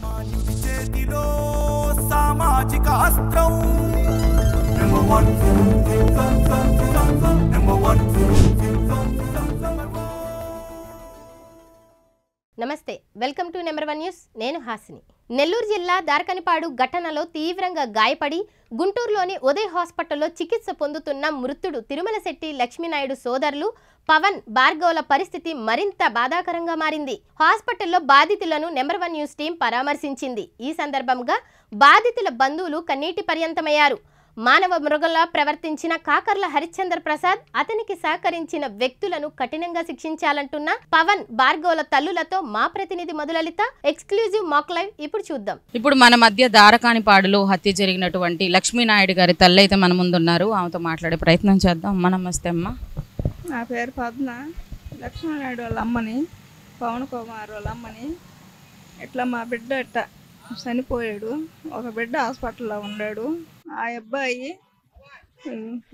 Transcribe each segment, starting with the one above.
సామాన్యుడి చేతిలో సామాజిక అస్త్రం నెంబర్ 1 నమస్తే, వెల్కమ్ టు నెంబర్ 1 న్యూస్. నేను హాసిని. నెల్లూరు జిల్లా దార్కనిపాడు ఘటనలో తీవ్రంగా గాయపడి గుంటూరులోని ఉదయ్ హాస్పిటల్లో చికిత్స పొందుతున్న మృతుడు తిరుమల శెట్టి లక్ష్మీనాయుడు సోదరులు పవన్, భార్గవుల పరిస్థితి మరింత బాధాకరంగా మారింది. హాస్పిటల్లో బాధితులను నెంబర్ 1 న్యూస్ టీం పరామర్శించింది. ఈ సందర్భంగా బాధితుల బంధువులు కన్నీటి పర్యంతమయ్యారు. మానవ మృగంలా ప్రవర్తించిన కాకర్ల హరిశ్చంద్ర ప్రసాద్, అతనికి సహకరించిన వ్యక్తులను కఠినంగా శిక్షించాలంటున్న పవన్, భార్గవుల తల్లులతో మా ప్రతినిధి మధులలిత ఎక్స్క్లూజివ్ మాక్ లైవ్ ఇప్పుడు చూద్దాం. ఇప్పుడు మన మధ్య దారకానిపాడులో హత్య జరిగినటువంటి లక్ష్మీనాయుడు గారి తల్లి అయితే మన ముందున్నారు. ఆమెతో మాట్లాడే ప్రయత్నం చేద్దాం. అమ్మ నమస్తే. అమ్మ, నా పేరు పద్మ. లక్ష్మీనాయుడు వాళ్ళ అమ్మని, పవన్ కుమార్ వాళ్ళ అమ్మని. ఇట్లా మా బిడ్డ ఇట్లా చనిపోయాడు. ఒక బిడ్డ హాస్పిటల్లో ఉన్నాడు. ఆ అబ్బాయి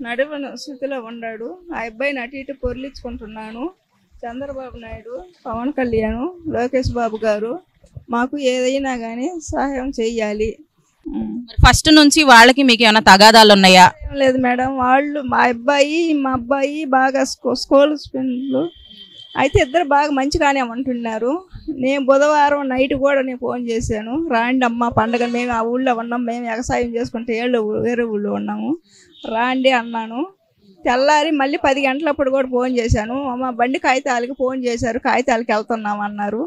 నడువన స్థితిలో ఉన్నాడు. ఆ అబ్బాయిని అటు ఇటు పొర్లించుకుంటున్నాను. చంద్రబాబు నాయుడు, పవన్ కళ్యాణ్, లోకేష్ బాబు గారు మాకు ఏదైనా కానీ సహాయం చెయ్యాలి. ఫస్ట్ నుంచి వాళ్ళకి మీకు ఏమైనా తగాదాలు ఉన్నాయా? ఏం లేదు మేడం, వాళ్ళు మా అబ్బాయి బాగా స్కూల్ ఫ్రెండ్లు అయితే ఇద్దరు బాగా మంచిగానే ఉంటున్నారు. నేను బుధవారం నైట్ కూడా నేను ఫోన్ చేశాను, రాండి అమ్మ పండగ, మేము ఆ ఊళ్ళో ఉన్నాం, మేము వ్యవసాయం చేసుకుంటే వేరే ఊళ్ళో ఉన్నాము, రాండి అన్నాను. తెల్లారి మళ్ళీ 10 గంటలప్పుడు కూడా ఫోన్ చేశాను. అమ్మ బండి కాగితాలకి ఫోన్ చేశారు, కాగితాలకి వెళ్తున్నాం అన్నారు.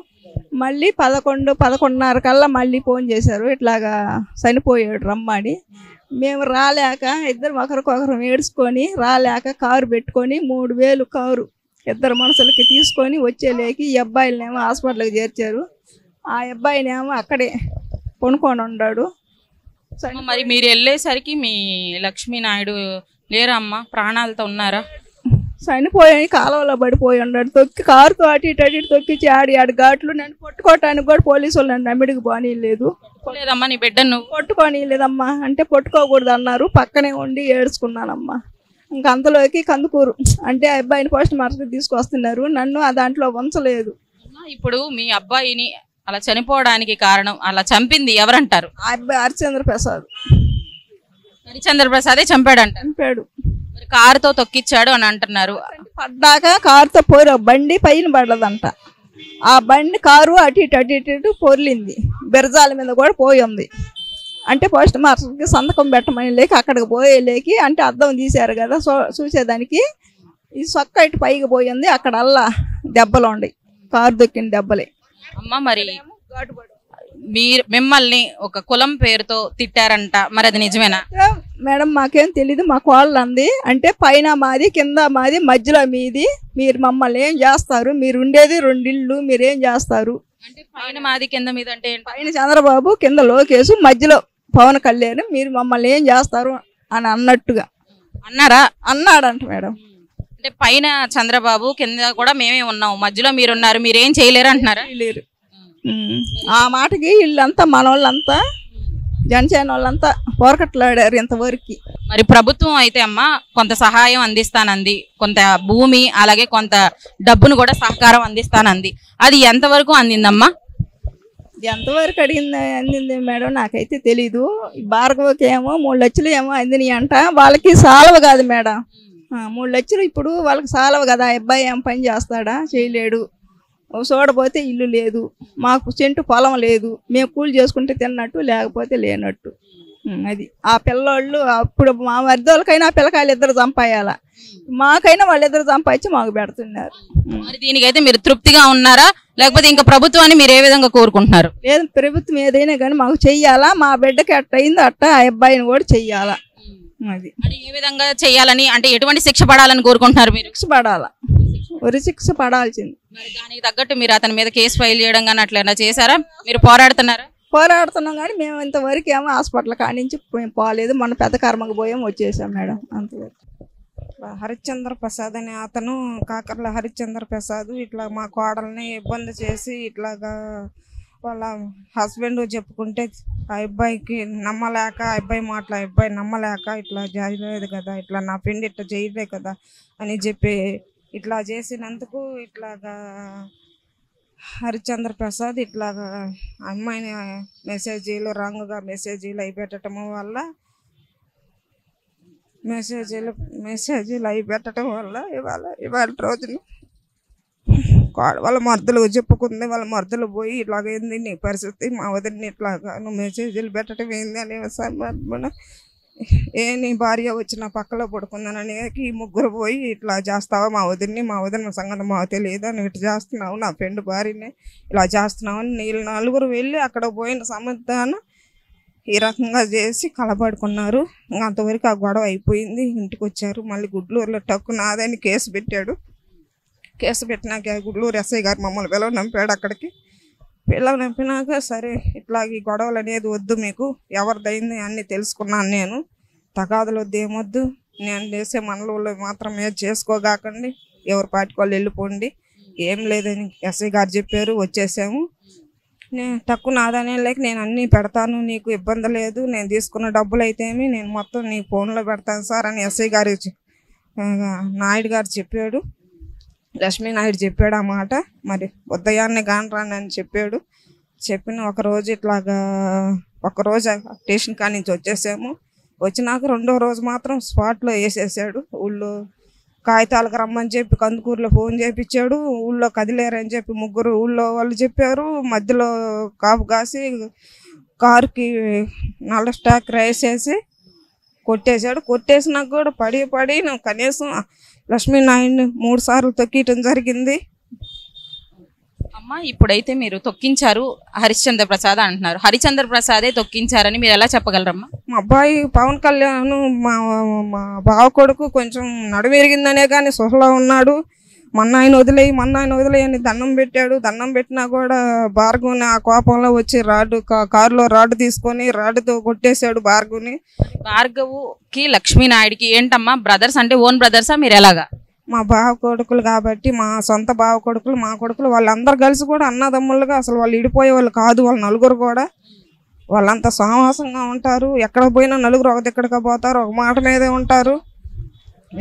మళ్ళీ 11:30 కల్లా మళ్ళీ ఫోన్ చేశారు, ఇట్లాగా చనిపోయాడు రమ్మని. మేము రాలేక ఇద్దరు ఒకరికొకరు ఏడ్చుకొని రాలేక కారు పెట్టుకొని 3000 కారు ఇద్దరు మనుషులకి తీసుకొని వచ్చేలేకి ఈ అబ్బాయిలనేమో హాస్పిటల్కి చేర్చారు. ఆ అబ్బాయినేమో అక్కడే కొనుక్కొని ఉన్నాడు. మరి మీరు వెళ్ళేసరికి మీ లక్ష్మీనాయుడు లేరమ్మా, ప్రాణాలతో ఉన్నారా? చనిపోయి కాలువలో పడిపోయి ఉన్నాడు. కారుతో అటు ఇటు తొక్కిచ్చి ఆడి ఘాట్లు నన్ను కొట్టుకోవటానికి కూడా పోలీసు వాళ్ళు నన్ను అమ్మిడికి పోనీయలేదు. లేదమ్మా, నీ బిడ్డను కొట్టుకోనీయలేదమ్మా, అంటే కొట్టుకోకూడదు అన్నారు. పక్కనే ఉండి ఏడ్చుకున్నానమ్మా. ఇంకా అంతలోకి కందుకూరు అంటే ఆ అబ్బాయిని పోస్ట్ మార్టం తీసుకొస్తున్నారు, నన్ను ఆ దాంట్లో ఉంచలేదు. ఇప్పుడు మీ అబ్బాయిని అలా చనిపోవడానికి కారణం, అలా చంపింది ఎవరంటారు? ఆ అబ్బాయి హరిశ్చంద్ర ప్రసాద్. హరిశ్చంద్ర ప్రసాదే చంపాడంట. చంపాడు. మరి కారుతో తొక్కిచ్చాడు అని అంటున్నారు. పడ్డాక కారుతో పోరు, బండి పైన పడలేదంట. ఆ బండి కారు అటు ఇటు పొర్లింది, బిరజాల మీద కూడా పోయి ఉంది. అంటే పోస్ట్ మాస్టర్కి సంతకం పెట్టమని లేక అక్కడికి పోయేలేకి, అంటే అద్దం తీశారు కదా చూసేదానికి, ఈ సొక్క ఇటు పైకి పోయింది. అక్కడ అల్లా దెబ్బలు ఉన్నాయి, కారు దొక్కిన దెబ్బలే. అమ్మ, మరి మిమ్మల్ని ఒక కులం పేరుతో తిట్టారంట, మరి అది నిజమేనా? మేడం మాకేం తెలీదు, మా కోళ్ళు అంది. అంటే పైన మాది, కింద మాది, మధ్యలో మీది, మీరు మమ్మల్ని ఏం చేస్తారు, మీరు ఉండేది 2 ఇళ్ళు, మీరేం చేస్తారు? అంటే పైన మాది కింద మీద అంటే పైన చంద్రబాబు, కింద లోకేష్, మధ్యలో పవన్ కళ్యాణ్, మీరు మమ్మల్ని ఏం చేస్తారు అని అన్నట్టుగా అన్నారా? అన్నాడంట మేడం. అంటే పైన చంద్రబాబు, కింద కూడా మేమే ఉన్నాం, మధ్యలో మీరున్నారు, మీరేం చేయలేరు అంటున్నారా? లేరు. ఆ మాటకి వీళ్ళంతా మన వాళ్ళంతా జనసేన వాళ్ళంతా పోరకట్లాడారు ఇంతవరకు. మరి ప్రభుత్వం అయితే అమ్మ కొంత సహాయం అందిస్తానంది, కొంత భూమి అలాగే కొంత డబ్బును కూడా సహకారం అందిస్తానంది. అది ఎంతవరకు అందిందమ్మా? ఎంతవరకు అందింది మేడం నాకైతే తెలీదు. భార్గవకి ఏమో 3 లక్షలు ఏమో అందినాయి అంట. వాళ్ళకి సాలవ కాదు మేడం, 3 లక్షలు ఇప్పుడు వాళ్ళకి సాలవ కదా. అబ్బాయి ఏం పని చేస్తాడా? చేయలేడు. చూడపోతే ఇల్లు లేదు, మాకు సెంటు పొలం లేదు, మేము కూలి చేసుకుంటే తిన్నట్టు, లేకపోతే లేనట్టు. అది ఆ పిల్లోళ్ళు అప్పుడు మా వర్ధోళ్ళకైనా ఆ పిల్లకాయలు ఇద్దరు చంపాయాల, మాకైనా వాళ్ళిద్దరు చంపాయించి మాకు పెడుతున్నారు. మరి దీనికైతే మీరు తృప్తిగా ఉన్నారా, లేకపోతే ఇంకా ప్రభుత్వాన్ని మీరు ఏ విధంగా కోరుకుంటున్నారు? లేదు, ప్రభుత్వం ఏదైనా కానీ మాకు చెయ్యాలా. మా బిడ్డకి అట్ట అయిందో అట్ట ఆ అబ్బాయిని కూడా చెయ్యాలా. అది ఏ విధంగా చెయ్యాలని, అంటే ఎటువంటి శిక్ష పడాలని కోరుకుంటున్నారు మీరు? శిక్ష పడాలా, ఒక శిక్ష పడాల్సింది. మరి దానికి తగ్గట్టు మీరు అతని మీద కేసు ఫైల్ చేయడం కానీ అట్లా చేశారా? మీరు పోరాడుతున్నారా? పోరాడుతున్నాం కానీ మేము ఇంతవరకు ఏమో హాస్పిటల్ కానించి పోలేదు. మొన్న పెద్ద కర్మకు పోయాం, వచ్చేసాం మేడం అంతవరకు. హరిశ్చంద్ర ప్రసాద్ అనే అతను, కాకర్ల హరిశ్చంద్ర ప్రసాద్ ఇట్లా మా కోడల్ని ఇబ్బంది చేసి ఇట్లాగా వాళ్ళ హస్బెండ్ చెప్పుకుంటే ఆ అబ్బాయికి నమ్మలేక, ఆ అబ్బాయి మాటలు ఆ అబ్బాయి నమ్మలేక ఇట్లా చేయలేదు కదా, ఇట్లా నా ఫ్రెండ్ ఇట్లా చేయలేదు కదా అని చెప్పి ఇట్లా చేసినందుకు ఇట్లాగా హరిశ్చంద్ర ప్రసాద్ ఇట్లాగా అమ్మాయిని మెసేజీలు రాంగ్గా మెసేజీలు అవి పెట్టడం వల్ల ఇవాళ రోజున వాళ్ళ మర్దలు చెప్పుకుంది. వాళ్ళ మర్దలు పోయి ఇట్లాగైంది నీ పరిస్థితి, మా వదిలిని ఇట్లాగా నువ్వు మెసేజీలు పెట్టడం ఏంది అనే సందర్భంలో నీ భార్య వచ్చి నా పక్కలో పడుకుందని ఈ ముగ్గురు పోయి ఇట్లా చేస్తావా మా వదిన సంగతి మాకు తెలియదు అని ఇట్లా చేస్తున్నావు, నా ఫ్రెండ్ భార్యని ఇలా చేస్తున్నావు అని వీళ్ళు నలుగురు వెళ్ళి అక్కడ పోయిన సమాధానం ఈ రకంగా చేసి కలబడుకున్నారు. అంతవరకు ఆ గొడవ అయిపోయింది. ఇంటికి వచ్చారు. మళ్ళీ గుడ్లూరులో టక్కు నాదని కేసు పెట్టాడు. కేసు పెట్టినాక గుడ్లూరు ఎస్ఐ గారు మమ్మల్ని పిలవనంపాడు. అక్కడికి పిలవనంపినాక సరే ఇట్లా ఈ గొడవలు అనేది వద్దు, మీకు ఎవరిదైంది అన్నీ తెలుసుకున్నాను, నేను తగాదులు వద్దు, ఏమొద్దు, నేను చేసే మనలో మాత్రమే చేసుకోగాకండి, ఎవరి పాటికి వాళ్ళు వెళ్ళిపోండి, ఏం లేదని ఎస్ఐ గారు చెప్పారు. వచ్చేసాము. నేను తక్కువ నాదనే లేక నేను అన్నీ పెడతాను, నీకు ఇబ్బంది లేదు, నేను తీసుకున్న డబ్బులు అయితేమి నేను మొత్తం నీ ఫోన్లో పెడతాను సార్ అని ఎస్ఐ గారు నాయుడు గారు చెప్పాడు. లక్ష్మీ నాయుడు చెప్పాడు ఆ మాట. మరి ఉదయాన్నే కానరాని అని చెప్పాడు. చెప్పిన ఒకరోజు ఇట్లాగా ఒకరోజు స్టేషన్ కాడి నుంచి వచ్చేసాము. వచ్చినాక రెండో రోజు మాత్రం స్పాట్లో వేసేసాడు. ఊళ్ళో కాగితాలకు రమ్మని చెప్పి కందుకూరులో ఫోన్ చేయించాడు. ఊళ్ళో కదిలేరని చెప్పి ముగ్గురు ఊళ్ళో వాళ్ళు చెప్పారు. మధ్యలో కాపు కాసి కారుకి నల్ల స్టాక్ వేసేసి కొట్టేశాడు. కొట్టేసినాక కూడా పడి నేను కనీసం లక్ష్మీనాయుడిని 3 సార్లు తొక్కియటం జరిగింది. అమ్మ ఇప్పుడైతే మీరు తొక్కించారు హరిశ్చంద్ర ప్రసాద్ అంటున్నారు, హరిశ్చంద్ర ప్రసాదే తొక్కించారని మీరు ఎలా చెప్పగలరమ్మా? మా అబ్బాయి పవన్ కళ్యాణ్ మా బావ కొడుకు కొంచెం నడుము ఎరిగిందనే కానీ సొహలో ఉన్నాడు. మన్నాయన వదిలేయి అని దండం పెట్టాడు. దండం పెట్టినా కూడా భార్గవుని ఆ కోపంలో వచ్చి కారులో రాడ్డు తీసుకొని రాడ్డుతో కొట్టేశాడు భార్గవుని. భార్గవుకి లక్ష్మీనాయుడికి ఏంటమ్మా బ్రదర్స్ అంటే ఓన్ బ్రదర్సా మీరు ఎలాగా? మా బావ కొడుకులు కాబట్టి మా సొంత బావ కొడుకులు మా కొడుకులు వాళ్ళందరూ కలిసి కూడా అన్నదమ్ములుగా అసలు వాళ్ళు ఇడిపోయే వాళ్ళు కాదు. వాళ్ళు నలుగురు కూడా వాళ్ళంతా సమావాసంగా ఉంటారు. ఎక్కడ పోయినా నలుగురు ఒక దిక్కడిగా పోతారు, ఒక మాట మీదే ఉంటారు.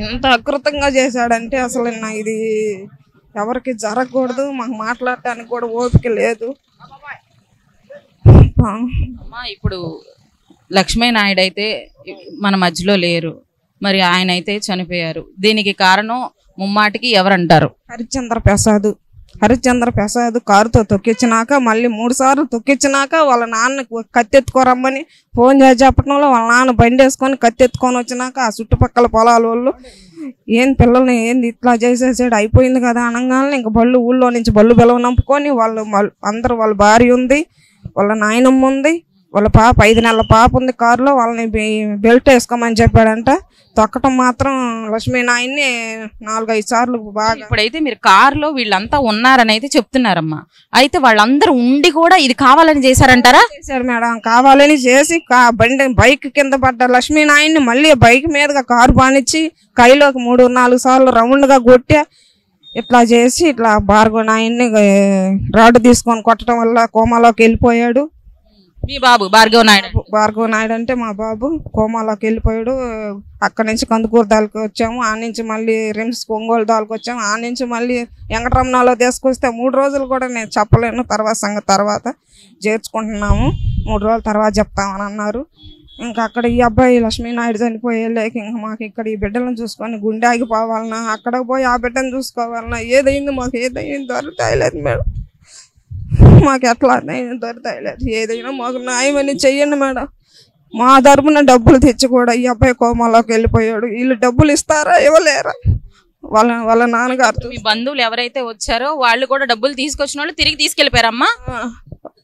ఎంత అకృతంగా చేశాడంటే అసలు ఇది ఎవరికి జరగకూడదు. మాకు మాట్లాడటానికి కూడా ఓపిక లేదు. అమ్మా ఇప్పుడు లక్ష్మీనాయుడు అయితే మన మధ్యలో లేరు, మరి ఆయన అయితే చనిపోయారు. దీనికి కారణం ముమ్మాటికి ఎవరంటారు? హరిశ్చంద్ర ప్రసాద్ కారుతో తొక్కించినాక మళ్ళీ 3 సార్లు తొక్కించినాక వాళ్ళ నాన్న కత్తెత్తుకోరమ్మని ఫోన్ చేసి చెప్పడంలో వాళ్ళ నాన్న బండి వేసుకొని కత్తెత్తుకొని వచ్చినాక ఆ చుట్టుపక్కల పొలాల వాళ్ళు పిల్లల్ని ఏంది ఇట్లా చేసేసాడు, అయిపోయింది కదా అనగానే ఇంక ఊళ్ళో నుంచి బళ్ళు నంపుకొని అందరూ వాళ్ళ భార్య ఉంది, వాళ్ళ నాయనమ్మ ఉంది, వాళ్ళ పాప 5 నెలల పాప ఉంది కారులో. వాళ్ళని బెల్ట్ వేసుకోమని చెప్పాడంట. తొక్కటం మాత్రం లక్ష్మీనాయుడిని 4-5 సార్లు బాగా. ఇప్పుడైతే మీరు కారులో వీళ్ళంతా ఉన్నారని అయితే చెప్తున్నారమ్మా, అయితే వాళ్ళందరూ ఉండి కూడా ఇది కావాలని చేశారంటారా? చేశారు మేడం, కావాలని చేసి బైక్ కింద పడ్డ లక్ష్మీనాయుడిని మళ్ళీ బైక్ మీదగా కారు పానిచ్చి కైలోకి 3-4 సార్లు రౌండ్గా కొట్టి ఇట్లా చేసి ఇట్లా భార్గవ నాయుడిని రాడ్డు తీసుకొని కొట్టడం వల్ల కోమాలోకి వెళ్ళిపోయాడు. మీ బాబు భార్గవ నాయుడు అంటే మా బాబు కోమాలోకి వెళ్ళిపోయాడు. అక్కడి నుంచి కందుకూరు దానికి వచ్చాము, ఆ నుంచి మళ్ళీ రిమ్స్ ఒంగోలు దానికి వచ్చాము, ఆ నుంచి మళ్ళీ వెంకటరమణలో తీసుకొస్తే 3 రోజులు కూడా నేను చెప్పలేను. తర్వాత చేర్చుకుంటున్నాము, 3 రోజుల తర్వాత చెప్తామని అన్నారు. ఇంకా అక్కడ ఈ అబ్బాయి లక్ష్మీనాయుడు చనిపోయేలేక ఇంకా మాకు ఇక్కడ ఈ బిడ్డలను చూసుకొని గుండె ఆగిపోవాలన్నా, అక్కడ పోయి ఆ బిడ్డను చూసుకోవాలన్నా మాకు ఏదైంది దొరుకుతాయిలేదు మేడం. మాకు ఎట్లా దొరుకుతాయిలేదు, ఏదైనా మాకు న్యాయమని చెయ్యండి మేడం. మా తరపున డబ్బులు తెచ్చి కూడా ఈ అబ్బాయి కోమాలోకి వెళ్ళిపోయాడు. వీళ్ళు డబ్బులు ఇస్తారా ఇవ్వలేరా? వాళ్ళ నాన్నగారు మీ బంధువులు ఎవరైతే వచ్చారో వాళ్ళు కూడా డబ్బులు తీసుకొచ్చిన వాళ్ళు తిరిగి తీసుకెళ్ళిపోయారమ్మా.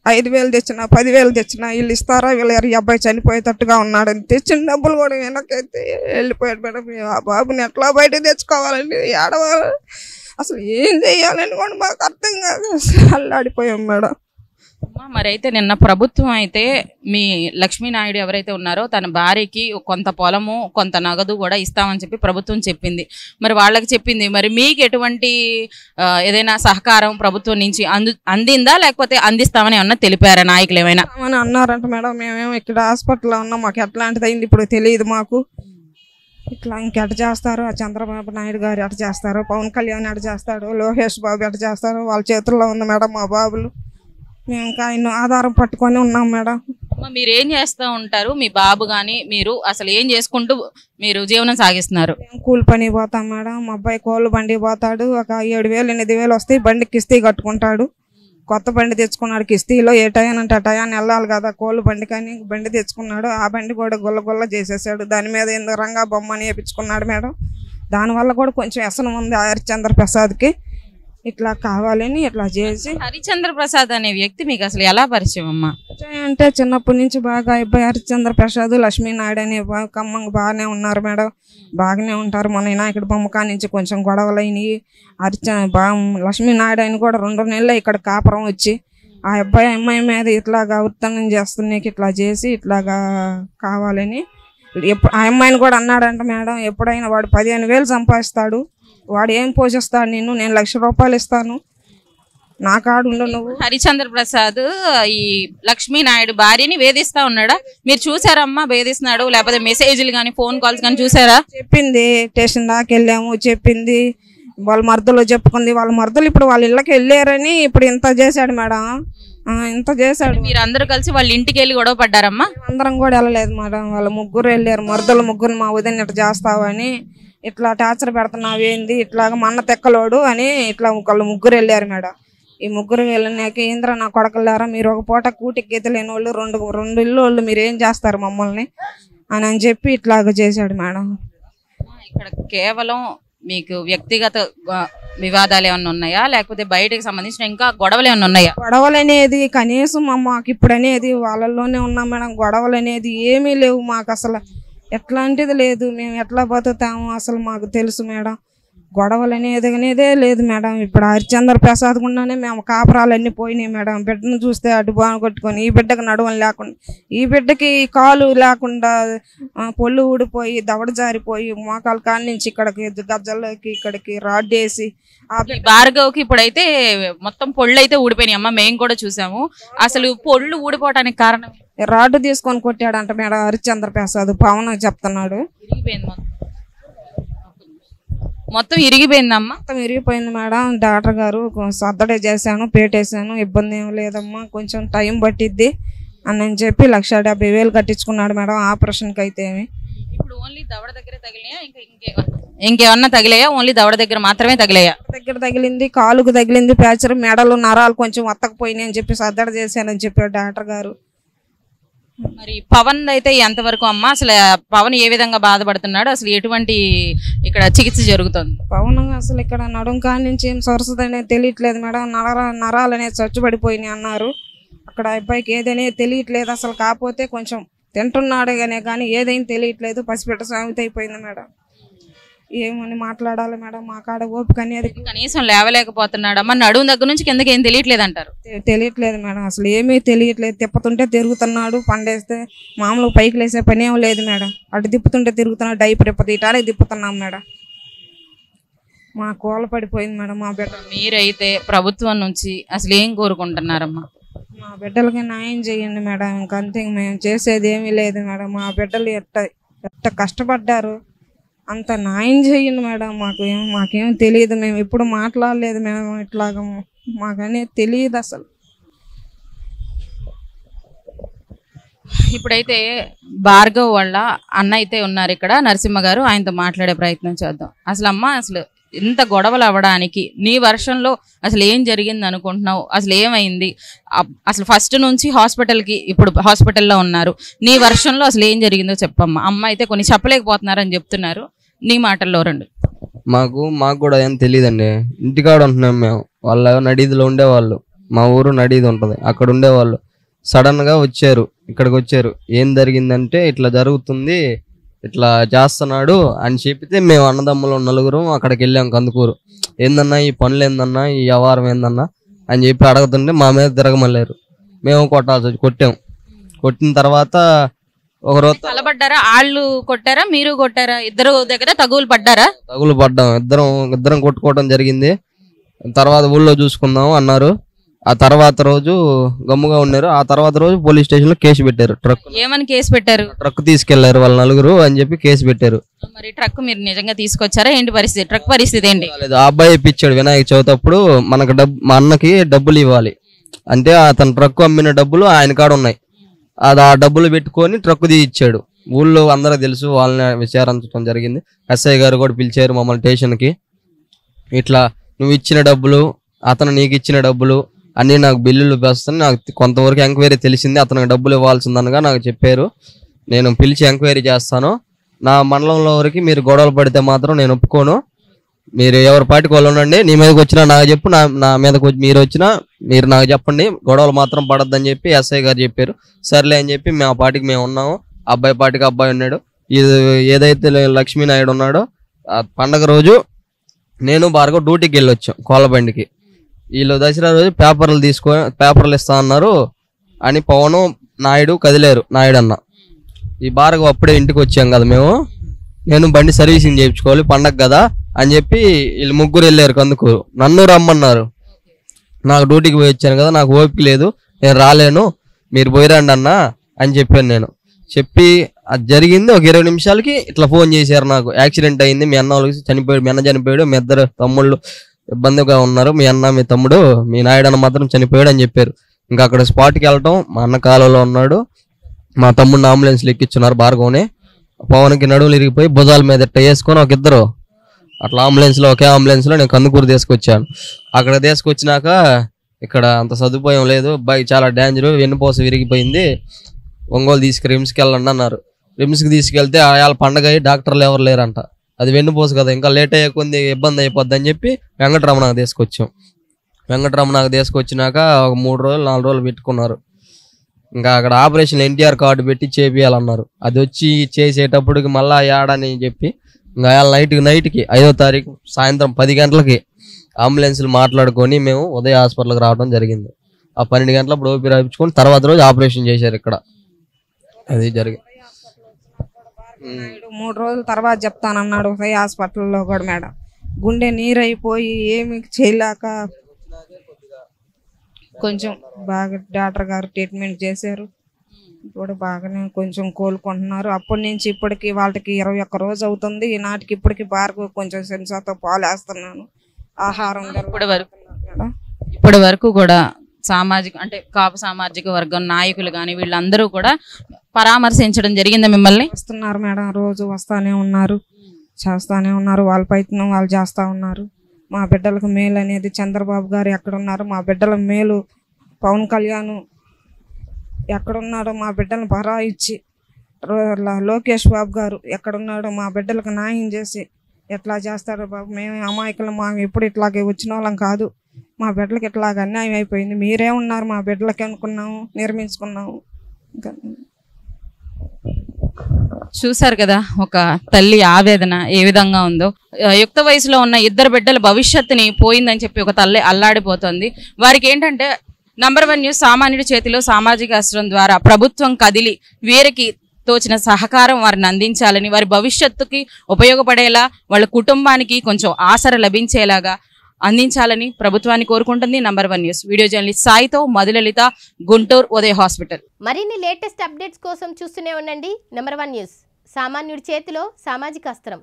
5,000 తెచ్చినా 10,000 తెచ్చినా వీళ్ళు ఇస్తారా వీళ్ళు? ఈ అబ్బాయి చనిపోయేటట్టుగా ఉన్నాడని తెచ్చిన డబ్బులు కూడా వెనకైతే వెళ్ళిపోయాడు మేడం. ఆ బాబుని ఎట్లా బయట తెచ్చుకోవాలండి, ఏడవాలి, అసలు ఏం చెయ్యాలని కూడా మాకు అర్థం కాదు. అల్లాడిపోయాం మేడం. మరి అయితే నిన్న ప్రభుత్వం అయితే మీ లక్ష్మీనాయుడు ఎవరైతే ఉన్నారో తన భార్యకి కొంత పొలము కొంత నగదు కూడా ఇస్తామని చెప్పి ప్రభుత్వం చెప్పింది. మరి వాళ్ళకి చెప్పింది, మరి మీకు ఎటువంటి ఏదైనా సహకారం ప్రభుత్వం నుంచి అందిందా, లేకపోతే అందిస్తామని ఏమన్నా తెలిపారా నాయకులు ఏమైనా? అన్నారంట మేడం. మేమేమో ఇక్కడ హాస్పిటల్లో ఉన్నాం, మాకు ఎట్లాంటిది అయింది ఇప్పుడు తెలియదు మాకు. ఇట్లా ఇంకెట చేస్తారు, ఆ చంద్రబాబు నాయుడు గారు ఎట చేస్తారు, పవన్ కళ్యాణ్ ఎట చేస్తాడు, లోకేష్ బాబు ఎట చేస్తారు, వాళ్ళ చేతుల్లో ఉంది మేడం మా బాబులు. మేము ఇంకా ఆయన ఆధారం పట్టుకొని ఉన్నాం మేడం. మీరు ఏం చేస్తూ ఉంటారు? మీ బాబు కానీ మీరు అసలు ఏం చేసుకుంటూ మీరు జీవనం సాగిస్తున్నారు? కూలి పని పోతాం మేడం. మా అబ్బాయి కోళ్ళు బండి పోతాడు, ఒక 7,000 8,000 వస్తాయి. బండి కిస్తీ కట్టుకుంటాడు. కొత్త బండి తెచ్చుకున్నాడు కిస్తీలో. ఏ టయాన్ అంటే ఆ టయాన్ని వెళ్ళాలి కదా, కోళ్ళు బండి కానీ బండి తెచ్చుకున్నాడు. ఆ బండి కూడా గుల్ల గుల్ల చేసేసాడు. దాని మీద ఏందో రంగా బొమ్మని వేయించుకున్నాడు మేడం. దానివల్ల కూడా కొంచెం వ్యసనం ఉంది హరిశ్చంద్ర ప్రసాద్కి. ఇట్లా కావాలని ఇట్లా చేసి. హరిశ్చంద్ర ప్రసాద్ అనే వ్యక్తి మీకు అసలు ఎలా పరిచయం అమ్మా? అంటే చిన్నప్పటి నుంచి బాగా అబ్బాయి హరిశ్చంద్ర ప్రసాద్, లక్ష్మీనాయుడు అనే కమ్మంగా బాగానే ఉన్నారు మేడం. బాగానే ఉంటారు. మన వినాయకుడి బొమ్మకా నుంచి కొంచెం గొడవలు అయినాయి. లక్ష్మీనాయుడు ఆయన కూడా 2 నెలలు ఇక్కడ కాపురం వచ్చి ఆ అమ్మాయి మీద ఇట్లాగా ఉత్తనం చేస్తున్నాయి. ఇట్లా చేసి ఇట్లాగా కావాలని ఆ అమ్మాయిని కూడా అన్నాడంట మేడం, ఎప్పుడైనా వాడు 15,000 సంపాదిస్తాడు, వాడు ఏం పోషిస్తాడు, నేను 1,00,000 రూపాయలు ఇస్తాను, నా కాడు ఉండు నువ్వు. హరిశ్చంద్ర ప్రసాద్ ఈ లక్ష్మీనాయుడు భార్యని వేధిస్తా ఉన్నాడా? మీరు చూసారమ్మా వేధిస్తున్నాడు? లేకపోతే మెసేజ్లు కానీ ఫోన్ కాల్స్ కానీ చూసారా? చెప్పింది, స్టేషన్ దాకా వెళ్ళాము, చెప్పింది. వాళ్ళ మరదలు చెప్పుకుంది. వాళ్ళ మరదలు ఇప్పుడు వాళ్ళ ఇళ్ళకి వెళ్ళారని ఇప్పుడు ఇంత చేశాడు మేడం, ఇంత చేశాడు. మీరు అందరూ కలిసి వాళ్ళ ఇంటికి వెళ్ళి గొడవ పడ్డారమ్మా? అందరం కూడా వెళ్ళలేదు మేడం. వాళ్ళ ముగ్గురు వెళ్ళారు. మరదలు ముగ్గురు మా వదిన ఇట్లా చేస్తావని, ఇట్లా టార్చర్ పెడుతున్నావు ఏంది, ఇట్లాగా మన్న తెక్కలోడు అని ఇట్లా వాళ్ళు ముగ్గురు వెళ్ళారు మేడం. ఈ ముగ్గురు వెళ్ళినాక ఏంద్ర నా కొడకలారా, మీరు ఒక పూట కూటికి గీతలేని వాళ్ళు, రెండు ఇల్లు వాళ్ళు మీరు ఏం చేస్తారు మమ్మల్ని అని చెప్పి ఇట్లాగ చేశాడు మేడం. ఇక్కడ కేవలం మీకు వ్యక్తిగత వివాదాలు ఏమన్నా ఉన్నాయా, లేకపోతే బయటకు సంబంధించిన ఇంకా గొడవలు ఏమన్నా ఉన్నాయా? గొడవలు అనేది కనీసం మాకు ఇప్పుడు అనేది వాళ్ళల్లోనే ఉన్నాం మేడం. గొడవలు అనేది ఏమీ లేవు మాకు, అసలు ఎట్లాంటిది లేదు. మేము ఎట్లా బతుకుతాము అసలు మాకు తెలుసు మేడం. గొడవలు అనేదే లేదు మేడం. ఇప్పుడు హరిశ్చంద్ర ప్రసాద్ గుండానే మేము కాపురాలన్నీ పోయినాయి మేడం. బిడ్డను చూస్తే అడ్డు బాగా కొట్టుకొని, ఈ బిడ్డకు నడువని లేకుండా, ఈ బిడ్డకి కాలు లేకుండా పొల్లు ఊడిపోయి దవడ జారిపోయి మోకాల కాళ్ళ నుంచి ఇక్కడికి గజ్జల్లోకి ఇక్కడికి రాడ్ వేసి భార్గవ్కి ఇప్పుడైతే మొత్తం పొళ్ళు అయితే ఊడిపోయినాయి అమ్మ, మేము కూడా చూసాము. అసలు పొళ్ళు ఊడిపోవడానికి కారణం రాడ్డు తీసుకొని కొట్టాడంట మేడం హరిశ్చంద్ర ప్రసాద్. పవన్ చెప్తున్నాడు మొత్తం ఇరిగిపోయిందమ్మా. మొత్తం ఇరిగిపోయింది మేడం. డాక్టర్ గారు సర్దడే చేశాను, పేటేసాను, ఇబ్బంది ఏం లేదమ్మా, కొంచెం టైం పట్టిద్ది అని చెప్పి 1,70,000 కట్టించుకున్నాడు మేడం ఆపరేషన్కి అయితే. ఇప్పుడు ఓన్లీ దవడ దగ్గర తగిలియా, ఇంకేమన్నా తగిలాయా? ఓన్లీ దవడ దగ్గర మాత్రమే తగిలాయా? దగ్గర తగిలింది, కాలుకు తగిలింది, ప్యాచర్, మెడలు నరాలు కొంచెం వత్తకపోయినాయి అని చెప్పి సర్దడ చేశానని చెప్పాడు డాక్టర్ గారు. మరి పవన్ అయితే ఎంతవరకు అమ్మా? అసలు పవన్ ఏ విధంగా బాధపడుతున్నాడు? అసలు ఎటువంటి ఇక్కడ చికిత్స జరుగుతుంది? పవన్ అసలు ఇక్కడ నడుం కాడి నుంచి ఏం సొరసది అనేది తెలియట్లేదు మేడం. నరాలు అనేది చచ్చుబడిపోయినాయి అన్నారు. అక్కడ అబ్బాయికి ఏదనేది తెలియట్లేదు అసలు. కాకపోతే కొంచెం తింటున్నాడు కానీ ఏదైనా తెలియట్లేదు. పసిపెట్ట సాగుతూ అయిపోయింది మేడం. ఏమని మాట్లాడాలి మేడం, మా కాడ ఓపిక అనేది. కనీసం లేవలేకపోతున్నాడు అమ్మ. నడుము దగ్గర నుంచి కిందకి ఏం తెలియట్లేదు అంటారు? తెలియట్లేదు మేడం, అసలు ఏమీ తెలియట్లేదు. తిప్పుతుంటే తిరుగుతున్నాడు, పండేస్తే మామూలు పైకి లేసే పని ఏం లేదు మేడం. అటు తిప్పుతుంటే తిరుగుతున్నాడు, డైపర్ తీయటానికి తిప్పుతున్నాం మేడం. మా కోల పడిపోయింది మేడం మా బిడ్డ. మీరైతే ప్రభుత్వం నుంచి అసలు ఏం కోరుకుంటున్నారమ్మా? మా బిడ్డలకి న్యాయం చేయండి మేడం. ఇంకంతే, మేము చేసేది ఏమీ లేదు మేడం. మా బిడ్డలు ఎట్ట కష్టపడ్డారు, అంత న్యాయం చేయండి మేడం. మాకేం తెలియదు, మేము ఎప్పుడు మాట్లాడలేదు మేము ఇట్లాగా, మాకనేది తెలియదు అసలు. ఇప్పుడైతే భార్గవ్ వాళ్ళ అన్న అయితే ఉన్నారు ఇక్కడ, నరసింహ గారు, ఆయనతో మాట్లాడే ప్రయత్నం చేద్దాం. అసలు అమ్మ, అసలు ఇంత గొడవలు అవ్వడానికి నీ వర్షంలో అసలు ఏం జరిగింది అనుకుంటున్నావు? అసలు ఏమైంది? అసలు ఫస్ట్ నుంచి హాస్పిటల్కి, ఇప్పుడు హాస్పిటల్లో ఉన్నారు, నీ వర్షంలో అసలు ఏం జరిగిందో చెప్పమ్మా. అమ్మ అయితే కొన్ని చెప్పలేకపోతున్నారని చెప్తున్నారు, నీ మాటల్లో రండి. మాకు కూడా ఏం తెలియదండి. ఇంటికాడ ఉంటున్నాం మేము. వాళ్ళ నడీదిలో ఉండేవాళ్ళు, మా ఊరు నడీది ఉంటుంది, అక్కడ ఉండేవాళ్ళు. సడన్ గా వచ్చారు, ఇక్కడికి వచ్చారు. ఏం జరిగిందంటే ఇట్లా జరుగుతుంది, ఇట్లా చేస్తున్నాడు అని చెప్తే మేము అన్నదమ్ములు 4 అక్కడికి వెళ్ళాం కందుకూరు. ఏందన్నా ఈ పనులు, ఏందన్నా ఈ వ్యవహారం ఏందన్నా అని చెప్పి అడుగుతుంటే మా మీద తిరగమల్లారు. మేము కొట్టాం. కొట్టిన తర్వాత ఒక రోజు తలబడ్డారా? వాళ్ళు కొట్టారా, మీరు కొట్టారా? ఇద్దరు దగ్గర తగులు పడ్డారా? తగులు పడ్డాం, ఇద్దరం కొట్టుకోవడం జరిగింది. తర్వాత ఊళ్ళో చూసుకుందాం అన్నారు. ఆ తర్వాత రోజు గమ్ముగా ఉన్నారు. ఆ తర్వాత రోజు పోలీస్ స్టేషన్ లో కేసు పెట్టారు. ఏమని కేసు పెట్టారు? ట్రక్ తీసుకెళ్లారు వాళ్ళ నలుగురు అని చెప్పి కేసు పెట్టారు. మరి ట్రక్ మీరు నిజంగా తీసుకొచ్చారా ఏంటి పరిస్థితి? ట్రక్ పరిస్థితి ఏంటి? ఆ అబ్బాయి ఇప్పించాడు వినాయక చవితి అప్పుడు మనకు మా అన్నకి డబ్బులు ఇవ్వాలి అంటే అతను ట్రక్ అమ్మిన డబ్బులు ఆయన కాడ ఉన్నాయి. అది ఆ డబ్బులు పెట్టుకొని ట్రక్ తీయిచ్చాడు. ఊళ్ళో అందరూ తెలుసు, వాళ్ళని విచారించడం జరిగింది. ఎస్ఐ గారు కూడా పిలిచారు మమ్మల్ని స్టేషన్కి. ఇట్లా నువ్వు ఇచ్చిన డబ్బులు, అతను నీకు ఇచ్చిన డబ్బులు అన్నీ నాకు బిల్లులు వేస్తాను. నాకు కొంతవరకు ఎంక్వైరీ తెలిసింది, అతనికి డబ్బులు ఇవ్వాల్సిందనగా నాకు చెప్పారు. నేను పిలిచి ఎంక్వైరీ చేస్తాను. నా మండలంలో వరకు మీరు గొడవలు పడితే మాత్రం నేను ఒప్పుకోను. మీరు ఎవరి పాటికి వాళ్ళు ఉండండి. నీ మీదకి వచ్చినా నాకు చెప్పు, నా మీదకి మీరు వచ్చినా మీరు నాకు చెప్పండి, గొడవలు మాత్రం పడద్దని చెప్పి ఎస్ఐ గారు చెప్పారు. సర్లే అని చెప్పి మా పాటికి మేము ఉన్నాము. అబ్బాయి పాటికి అబ్బాయి ఉన్నాడు. ఇది ఏదైతే లక్ష్మీనాయుడు ఉన్నాడో ఆ పండగ రోజు నేను భార్గవ్ డ్యూటీకి వెళ్ళి వచ్చాం కోళ్ళబండికి. వీళ్ళు దసరా రోజు పేపర్లు ఇస్తా అన్నారు అని పవన్ నాయుడు కదిలేరు. నాయుడు అన్న ఈ భార్గవ్ అప్పుడే ఇంటికి వచ్చాం కదా మేము, నేను బండి సర్వీసింగ్ చేయించుకోవాలి పండగ కదా అని చెప్పి వీళ్ళు ముగ్గురు వెళ్ళారు కందుకూరు. నన్ను రమ్మన్నారు. నాకు డ్యూటీకి పోయి వచ్చాను కదా, నాకు ఓపిక లేదు, నేను రాలేను, మీరు పోయిరండి అన్న అని చెప్పాను. నేను చెప్పి అది జరిగింది. ఒక 20 నిమిషాలకి ఇట్లా ఫోన్ చేశారు నాకు, యాక్సిడెంట్ అయింది, మీ అన్న వాళ్ళకి చనిపోయాడు, మీ అన్న చనిపోయాడు, మీ ఇద్దరు తమ్ముళ్ళు ఇబ్బందిగా ఉన్నారు, మీ అన్న మీ తమ్ముడు మీ నాయుడు అన్న మాత్రం చనిపోయాడు అని చెప్పారు. ఇంకా అక్కడ స్పాట్కి వెళ్ళటం, మా అన్న కాలువలో ఉన్నాడు, మా తమ్ముడిని అంబులెన్స్లో ఎక్కించున్నారు. భార్గవ్ని పవన్కి నడువులు ఇరిగిపోయి భుజాల మీద ఇట్ట వేసుకొని ఒక ఇద్దరు అట్లా ఒకే అంబులెన్స్లో నేను కందుకూరు తీసుకొచ్చాను. అక్కడ తీసుకొచ్చినాక ఇక్కడ అంత సదుపాయం లేదు, బైక్ చాలా డేంజర్, వెన్నుపూస విరిగిపోయింది, ఒంగోలు రిమ్స్కి వెళ్ళండి అన్నారు. రిమ్స్కి తీసుకెళ్తే వాళ్ళ పండగ డాక్టర్లు ఎవరు లేరంట. అది వెన్నుపూస కదా, ఇంకా లేట్ అయ్యే కొద్ది ఇబ్బంది అయిపోద్ది అని చెప్పి వెంకటరమణకు తీసుకొచ్చాం. వెంకటరమణకు తీసుకొచ్చినాక ఒక 3 రోజులు 4 రోజులు పెట్టుకున్నారు. ఇంకా అక్కడ ఆపరేషన్ ఎన్టీఆర్ కార్డు పెట్టి చేపియాలన్నారు. అది వచ్చి చేసేటప్పటికి మళ్ళా ఏడని చెప్పి ఇంకా నైట్కి 5వ తారీఖు సాయంత్రం 10 గంటలకి అంబులెన్స్లు మాట్లాడుకొని మేము ఉదయ హాస్పిటల్కి రావడం జరిగింది. ఆ 12 గంటలప్పుడు ఓపీ రాయించుకొని తర్వాత రోజు ఆపరేషన్ చేశారు ఇక్కడ. అది జరిగింది. 3 రోజుల తర్వాత చెప్తానన్నాడు ఉదయ హాస్పిటల్లో కూడా. మేడం గుండె నీరైపోయి ఏమి చేయలేక కొంచెం బాగా డాక్టర్ గారు ట్రీట్మెంట్ చేశారు. ఇప్పుడు బాగానే కొంచెం కోలుకుంటున్నారు. అప్పటి నుంచి ఇప్పటికి వాళ్ళకి 21 రోజు అవుతుంది. ఈనాటికి ఇప్పటికి భార్గవ్ కొంచెం సెన్సాతో పాలేస్తున్నాను. ఆహారం ఇప్పటి వరకు కూడా సామాజిక అంటే కాపు సామాజిక వర్గం నాయకులు కానీ వీళ్ళందరూ కూడా పరామర్శించడం జరిగిందా మిమ్మల్ని? వస్తున్నారు మేడం, రోజు వస్తానే ఉన్నారు, చేస్తానే ఉన్నారు, వాళ్ళ ప్రయత్నం వాళ్ళు చేస్తూ ఉన్నారు. మా బిడ్డలకు మేలు అనేది చంద్రబాబు గారు ఎక్కడున్నారు, మా బిడ్డల మేలు పవన్ కళ్యాణ్ ఎక్కడున్నాడో మా బిడ్డలను భరా ఇచ్చి, లోకేష్ బాబు గారు ఎక్కడున్నాడో మా బిడ్డలకు న్యాయం చేసి ఎట్లా చేస్తాడో బాబు. మేము అమాయకులు, మా ఎప్పుడు ఇట్లాగే వచ్చిన వాళ్ళం కాదు, మా బిడ్డలకి ఇట్లాగ అన్యాయం అయిపోయింది, మీరే ఉన్నారు మా బిడ్డలకి అనుకున్నాము, నిర్మించుకున్నాము. ఇంకా చూసారు కదా ఒక తల్లి ఆవేదన ఏ విధంగా ఉందో. యుక్త వయసులో ఉన్న 2 బిడ్డల భవిష్యత్తుని పోయిందని చెప్పి ఒక తల్లి అల్లాడిపోతుంది. వారికి ఏంటంటే #1 న్యూస్ సామాన్యుడి చేతిలో సామాజిక అస్త్రం ద్వారా ప్రభుత్వం కదిలి వీరికి తోచిన సహకారం వారిని అందించాలని, వారి భవిష్యత్తుకి ఉపయోగపడేలా, వాళ్ళ కుటుంబానికి కొంచెం ఆసర లభించేలాగా అందించాలని ప్రభుత్వాన్ని కోరుకుంటుంది #1 న్యూస్. వీడియో జర్నలిస్ట్ సాయితో మధులలిత, గుంటూరు ఉదయ హాస్పిటల్. మరిన్ని లేటెస్ట్ అప్డేట్స్ కోసం చూస్తూనే ఉండండి #1 న్యూస్, సామాన్యుడి చేతిలో సామాజిక అస్త్రం.